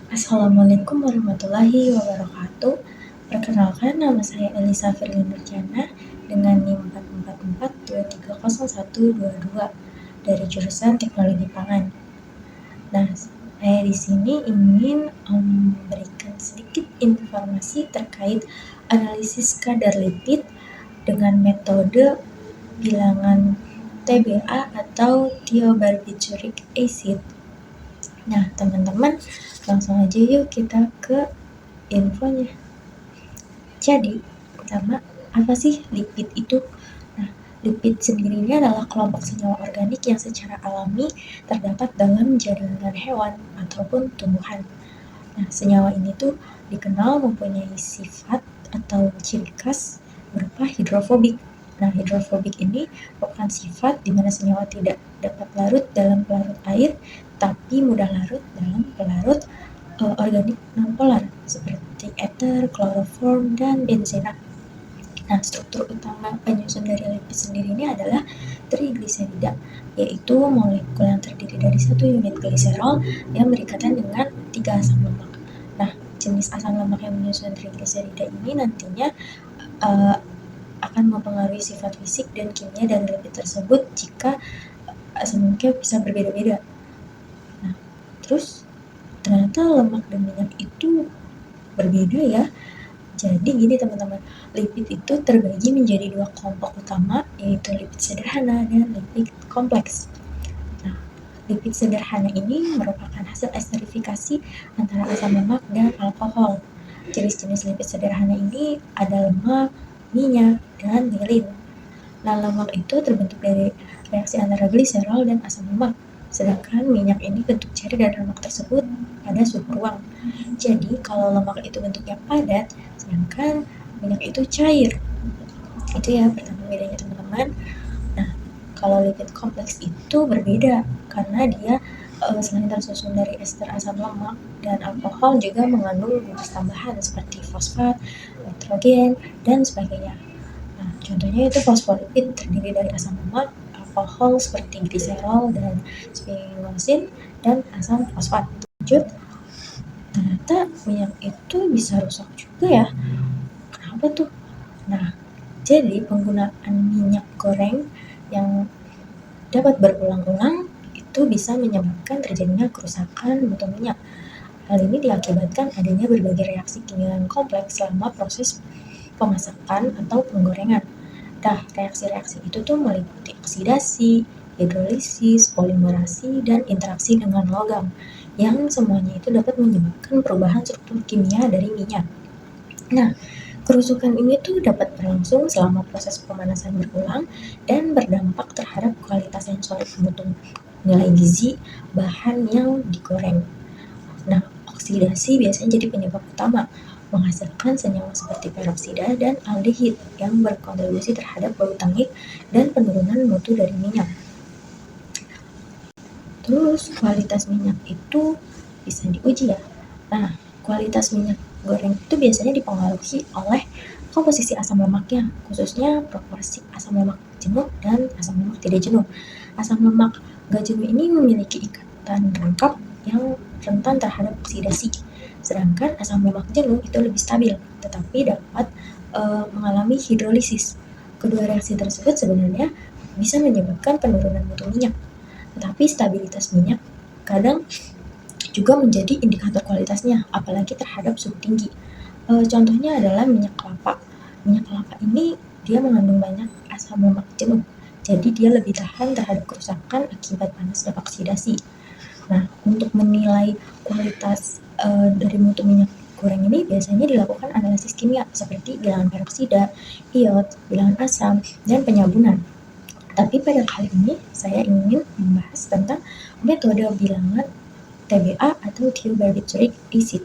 Assalamualaikum warahmatullahi wabarakatuh. Perkenalkan, nama saya Elisa Firly Nurjana dengan NIM 444230122 dari jurusan Teknologi Pangan. Nah, saya di sini ingin memberikan sedikit informasi terkait analisis kadar lipid dengan metode bilangan TBA atau thiobarbituric acid. Nah, teman-teman, langsung aja yuk kita ke infonya. Jadi, pertama, apa sih lipid itu? Nah, lipid sendiri ini adalah kelompok senyawa organik yang secara alami terdapat dalam jaringan hewan ataupun tumbuhan. Nah, senyawa ini tuh dikenal mempunyai sifat atau ciri khas berupa hidrofobik. Nah, hidrofobik ini merupakan sifat di mana senyawa tidak dapat larut dalam pelarut air, tapi mudah larut dalam pelarut organik nonpolar seperti ether, kloroform, dan benzena. Nah, struktur utama penyusun dari lipid sendiri ini adalah trigliserida, yaitu molekul yang terdiri dari satu unit gliserol yang berikatan dengan 3 asam lemak. Nah, jenis asam lemak yang menyusun trigliserida ini nantinya akan mempengaruhi sifat fisik dan kimia dari lipid tersebut jika asam lemaknya bisa berbeda-beda. Nah, terus ternyata lemak dan minyak itu berbeda ya. Jadi gini teman-teman, lipid itu terbagi menjadi 2 kelompok utama, yaitu lipid sederhana dan lipid kompleks. Nah, lipid sederhana ini merupakan hasil esterifikasi antara asam lemak dan alkohol. Jenis-jenis lipid sederhana ini ada lemak, minyak, dan milin. Nah, lemak itu terbentuk dari reaksi antara gliserol dan asam lemak, sedangkan minyak ini bentuk cair dari lemak tersebut pada suhu ruang. Jadi, kalau lemak itu bentuknya padat, sedangkan minyak itu cair. Itu ya pertama bedanya teman-teman. Nah, kalau lipid kompleks itu berbeda karena dia selain tersusun dari ester asam lemak dan alkohol juga mengandung gugus tambahan seperti fosfat, nitrogen, dan sebagainya. Nah, contohnya itu fosfolipid terdiri dari asam lemak, alkohol seperti gliserol dan sphingosine, dan asam fosfat. Lanjut, ternyata minyak itu bisa rusak juga ya. Kenapa tuh? Nah, jadi penggunaan minyak goreng yang dapat berulang-ulang itu bisa menyebabkan terjadinya kerusakan mutu minyak. Hal ini diakibatkan adanya berbagai reaksi kimia kompleks selama proses pemasakan atau penggorengan. Nah, reaksi-reaksi itu tuh meliputi oksidasi, hidrolisis, polimerasi, dan interaksi dengan logam, yang semuanya itu dapat menyebabkan perubahan struktur kimia dari minyak. Nah, kerusakan ini tuh dapat berlangsung selama proses pemanasan berulang dan berdampak terhadap kualitas sensorik mutu nilai gizi bahan yang digoreng. Nah, oksidasi biasanya jadi penyebab utama, menghasilkan senyawa seperti peroksida dan aldehid yang berkontribusi terhadap bau tengik dan penurunan mutu dari minyak. Terus kualitas minyak itu bisa diuji ya. Nah, kualitas minyak goreng itu biasanya dipengaruhi oleh komposisi asam lemaknya, khususnya proporsi asam lemak jenuh dan asam lemak tidak jenuh. Asam lemak gak jenuh ini memiliki ikatan rangkap yang rentan terhadap oksidasi, sedangkan asam lemak jenuh itu lebih stabil, tetapi dapat mengalami hidrolisis. Kedua reaksi tersebut sebenarnya bisa menyebabkan penurunan mutu minyak, tetapi stabilitas minyak kadang juga menjadi indikator kualitasnya, apalagi terhadap suhu tinggi. Contohnya adalah minyak kelapa. Minyak kelapa ini dia mengandung banyak asam lemak jenuh, jadi dia lebih tahan terhadap kerusakan akibat panas dan oksidasi. Nah, untuk menilai kualitas dari mutu minyak goreng ini biasanya dilakukan analisis kimia seperti bilangan peroksida, iod, bilangan asam, dan penyabunan. Tapi pada kali ini saya ingin membahas tentang metode bilangan TBA atau thiobarbituric acid.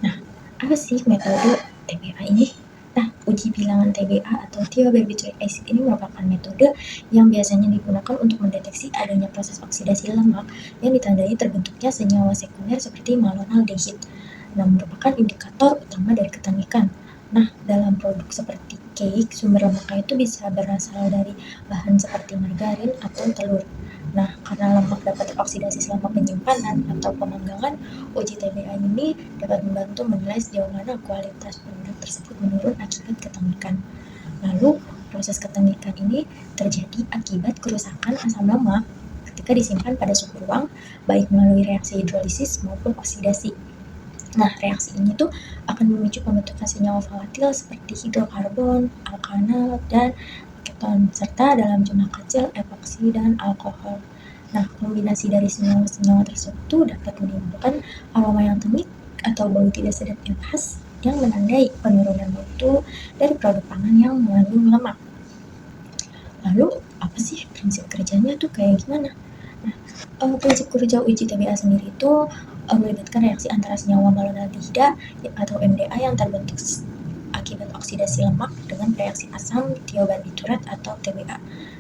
Nah, apa sih metode TBA ini? Nah, uji bilangan TBA atau thiobarbituric acid ini merupakan metode yang biasanya digunakan untuk mendeteksi adanya proses oksidasi lemak yang ditandai terbentuknya senyawa sekunder seperti malonaldehid. Nah, merupakan indikator utama dari ketan. Nah, dalam produk seperti cake, sumber lemaknya itu bisa berasal dari bahan seperti margarin atau telur. Nah, karena lemak dapat teroksidasi selama penyimpanan atau pemanggangan, uji TBA ini dapat membantu menilai sejauh mana kualitas produk tersebut menurun akibat ketengikan. Lalu, proses ketengikan ini terjadi akibat kerusakan asam lemak ketika disimpan pada suhu ruang, baik melalui reaksi hidrolisis maupun oksidasi. Nah, reaksi ini tuh akan memicu pembentukan senyawa volatil seperti hidrokarbon, alkanal, dan keton, serta dalam jumlah kecil epoksi dan alkohol. Nah, kombinasi dari senyawa-senyawa tersebut dapat menimbulkan aroma yang tenik atau bau tidak sedap yang khas yang menandai penurunan mutu dari produk pangan yang mengandung lemak. Lalu, apa sih prinsip kerjanya tuh kayak gimana? Nah, prinsip kerja uji TBA sendiri itu melibatkan reaksi antara senyawa malonaldehida atau MDA yang terbentuk akibat oksidasi lemak dengan reaksi asam tiobarbiturat atau TBA.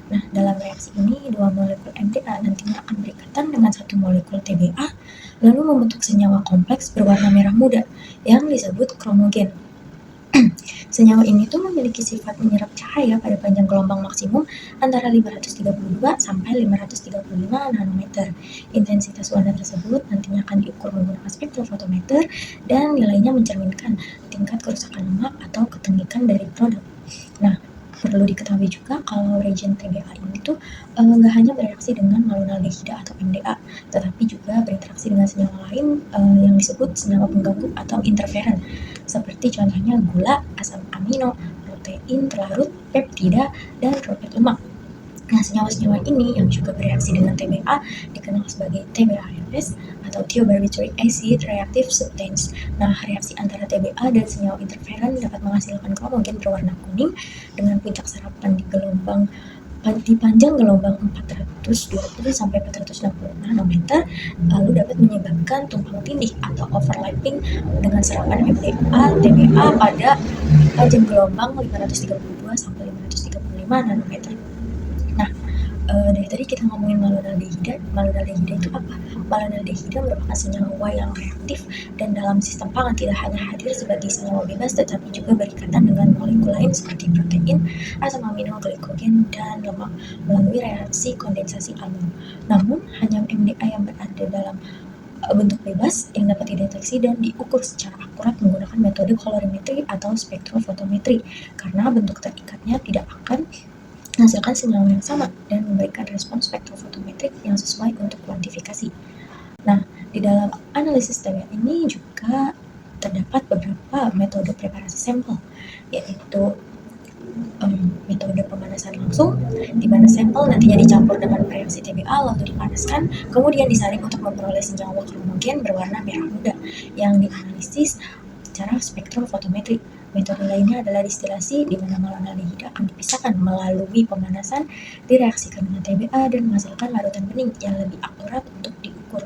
Nah, dalam reaksi ini, dua molekul MDA nantinya akan berikatan dengan satu molekul TBA, lalu membentuk senyawa kompleks berwarna merah muda yang disebut kromogen. Senyawa ini tuh memiliki sifat menyerap cahaya pada panjang gelombang maksimum antara 532 sampai 535 nanometer. Intensitas warna tersebut nantinya akan diukur menggunakan spektrofotometer dan nilainya mencerminkan tingkat kerusakan lemak atau ketengikan dari produk. Nah, perlu diketahui juga kalau reagen TBA ini tuh nggak hanya bereaksi dengan malonaldehida atau MDA, tetapi juga berinteraksi dengan senyawa lain yang disebut senyawa pengganggu atau interferen, seperti contohnya gula, asam amino, protein terlarut, peptida, dan droplet lemak. Nah, senyawa-senyawa ini yang juga bereaksi dengan TBA dikenal sebagai TBAMS atau thiobarbituric acid reactive substance. Nah, reaksi antara TBA dan senyawa interferen dapat menghasilkan kromogen berwarna kuning dengan puncak serapan di panjang gelombang 420 sampai 460 nanometer, lalu dapat menyebabkan tumpang tindih atau overlapping dengan serapan MDA TBA pada panjang gelombang 532 sampai 535 nanometer. Nah, dari tadi kita ngomongin malonaldehida. Malonaldehida itu apa? Malonaldehida merupakan senyawa yang reaktif dan dalam sistem pangan tidak hanya hadir sebagai senyawa bebas, tetapi juga berikatan dengan molekul lain seperti protein, asam amino, glikogen, dan lemak melalui reaksi kondensasi alum. Namun, hanya MDA yang berada dalam bentuk bebas yang dapat dideteksi dan diukur secara akurat menggunakan metode kolorimetri atau spektrofotometri, karena bentuk terikatnya tidak akan menghasilkan senyawa yang sama dan memberikan respons spektrofotometrik yang sesuai untuk kuantifikasi. Nah, di dalam analisis TBA ini juga terdapat beberapa metode preparasi sampel, yaitu metode pemanasan langsung, di mana sampel nantinya dicampur dengan reaksi TBA lalu dipanaskan, kemudian disaring untuk memperoleh senyawa kromogen berwarna merah muda yang dianalisis secara spektrofotometri. Metode lainnya adalah distilasi, di mana malonaldehida akan dipisahkan melalui pemanasan, direaksikan dengan TBA dan menghasilkan larutan bening yang lebih akurat untuk diukur.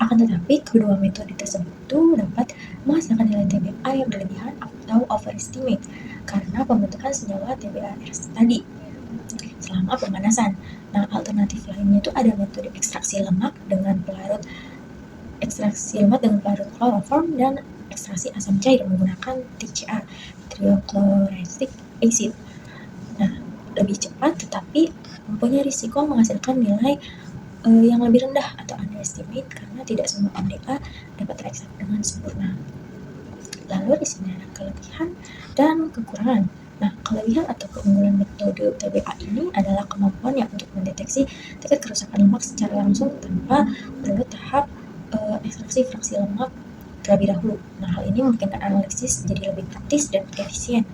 Akan tetapi, kedua metode tersebut dapat menghasilkan nilai TBA yang berlebihan atau overestimate karena pembentukan senyawa TBAS tadi selama pemanasan. Nah, alternatif lainnya itu ada metode ekstraksi lemak dengan pelarut kloroform dan ekstraksi asam cair menggunakan TCA, triochloretic acid. Nah, lebih cepat tetapi mempunyai risiko menghasilkan nilai yang lebih rendah atau underestimate karena tidak semua MDA dapat terekstrak dengan sempurna. Lalu di sini ada kelebihan dan kekurangan. Nah, kelebihan atau keunggulan metode TBA ini adalah kemampuannya untuk mendeteksi tingkat kerusakan lemak secara langsung tanpa perlu tahap ekstraksi fraksi lemak terlebih dahulu. Nah, hal ini memungkinkan analisis jadi lebih praktis dan efisien,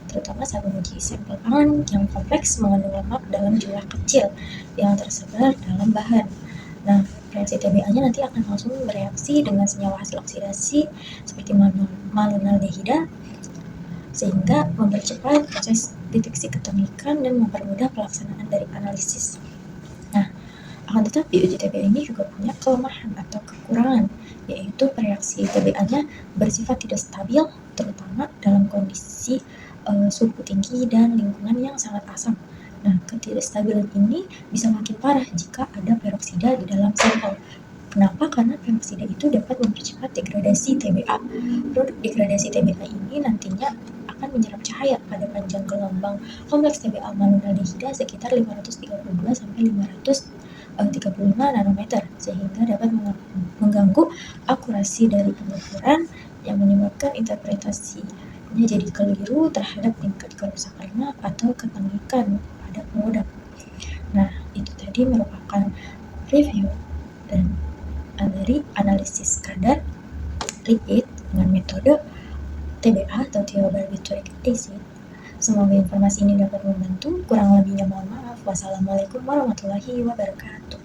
terutama saat menguji sampel pangan yang kompleks mengandung lemak dalam jumlah kecil yang tersebar dalam bahan. Nah, reaksi TBA-nya nanti akan langsung bereaksi dengan senyawa hasil oksidasi seperti malonaldehida, sehingga mempercepat proses deteksi ketengikan dan mempermudah pelaksanaan dari analisis. Nah, akan tetapi uji TBA ini juga punya kelemahan atau kekurangan, yaitu reaksi TBA-nya bersifat tidak stabil, terutama dalam kondisi suhu tinggi dan lingkungan yang sangat asam. Nah, ketidakstabilan ini bisa makin parah jika ada peroksida di dalam sampel. Kenapa? Karena peroksida itu dapat mempercepat degradasi TBA. Produk degradasi TBA ini nantinya akan menyerap cahaya pada panjang gelombang kompleks TBA malonaldehida sekitar 532 sampai 500 35 nanometer sehingga dapat mengganggu akurasi dari pengukuran yang menyebabkan interpretasinya jadi keliru terhadap tingkat kerusakan lemah atau kepanikan pada produk. Nah, itu tadi merupakan review dan dari analisis kadar lipid dengan metode TBA atau Thiobarbiturate acid. Semoga informasi ini dapat membantu. Kurang lebihnya mohon maaf. Wassalamualaikum warahmatullahi wabarakatuh.